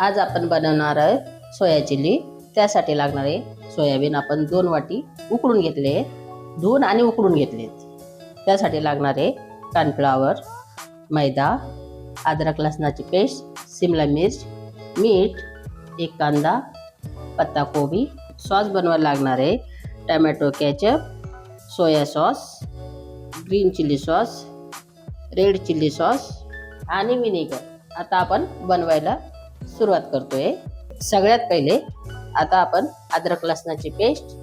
आज आपण बनवणार आहे सोया चिली। त्यासाठी लागणारे सोयाबीन आपण 2 वाटी उकडून घेतले, धुवून आणि उकडून घेतले। त्यासाठी लागणारे कॉर्नफ्लॉवर, मैदा, अद्रक लसणाची पेस्ट, शिमला मिर्च, मीठ, एक कांदा, पत्ता कोबी। सॉस बनवायला लागणारे tomato ketchup, soya sauce, green chilli sauce, red chilli sauce आणि विनेगर। आता आपण बनवायला सुरुवात करतोय। सगळ्यात पहिले आता आपण अद्रक लसणाची पेस्ट,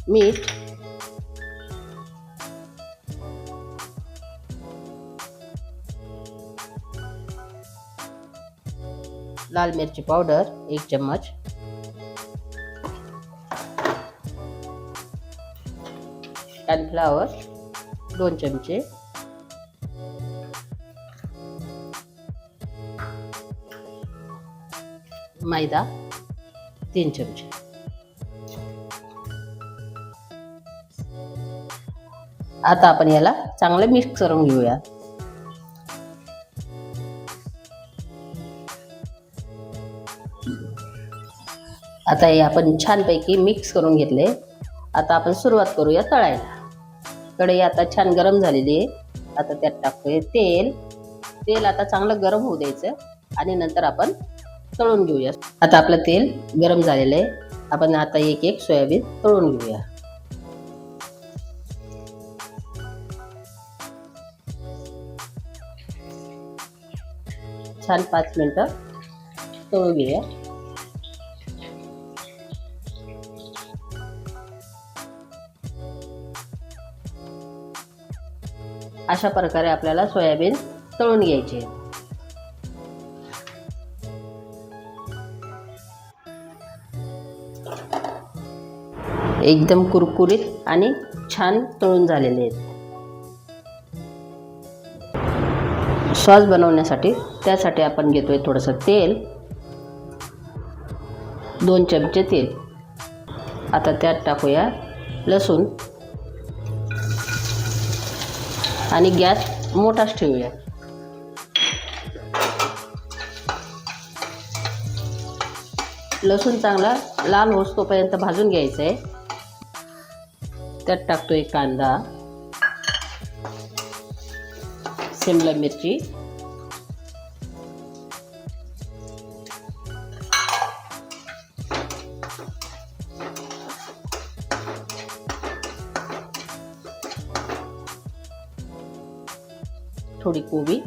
मीठ, लाल मिरची पावडर 1 चम्मच, कॉर्नफ्लॉवर 2 चमचे, मैदा 3 चमचे। आता आपण याला चांगलं मिक्स करून घेऊया। आता हे आपण छानपैकी मिक्स करून घेतले। आता आपण सुरुवात करूया तळायला। कढई आता छान गरम झालेली आहे। आता त्यात टाकतोय तेल। तेल आता चांगलं गरम होऊ द्यायचं आणि नंतर आपण तळून घेऊया। आता आपलं तेल गरम झालेलं आहे। आपण आता एक एक सोयाबीन तळून घेऊया। छान 5 मिनिटं तळून घेऊया। अशा प्रकारे आपल्याला सोयाबीन तळून घ्यायचे। एकदम कुरकुरीत आणि छान तळून झालेले आहेत। सॉस बनवण्यासाठी त्यासाठी आपण घेतोय थोडंसं तेल, 2 चमचे तेल। आता त्यात टाकूया लसूण आणि गॅस मोठाच ठेवूया। लसूण चांगला लाल होईपर्यंत भाजून घ्यायचं आहे। त्यात टाकतोय कांदा, शिमला मिरची, थोडी कोबी,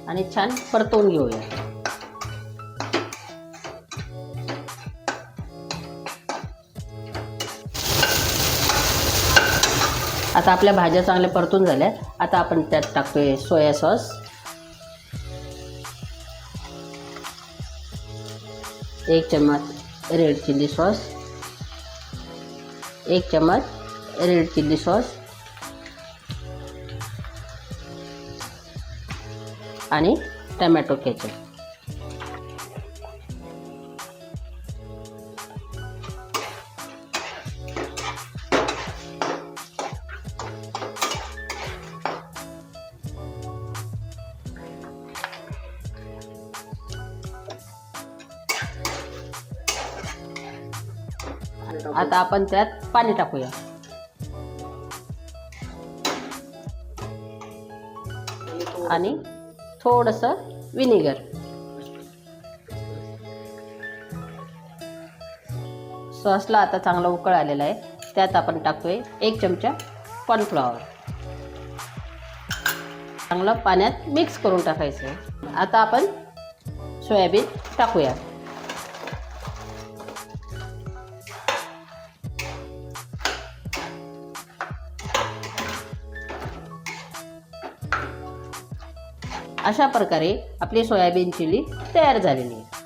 आणि छान परतवून घेऊया। आता आपल्या भाज्या चांगल्या परतून झाल्या। आता आपण त्यात टाकतोय सोया सॉस, 1 चम्मच रेड चिली सॉस, 1 चम्मच रेड चिली सॉस आणि टोमॅटो केचप। आता आपण त्यात पाणी टाकूया। आणि थोडंसं विनेगर। सॉसला आता चांगला उकळ आलेला आहे। त्यात आपण टाकतोय 1 चमचा कॉर्नफ्लॉवर। चांगलं पाण्यात मिक्स करून टाकायचं। आता आपण सोयाबीन टाकूया। अशा प्रकारे आपली सोयाबीन चिली तयार झालेली आहे।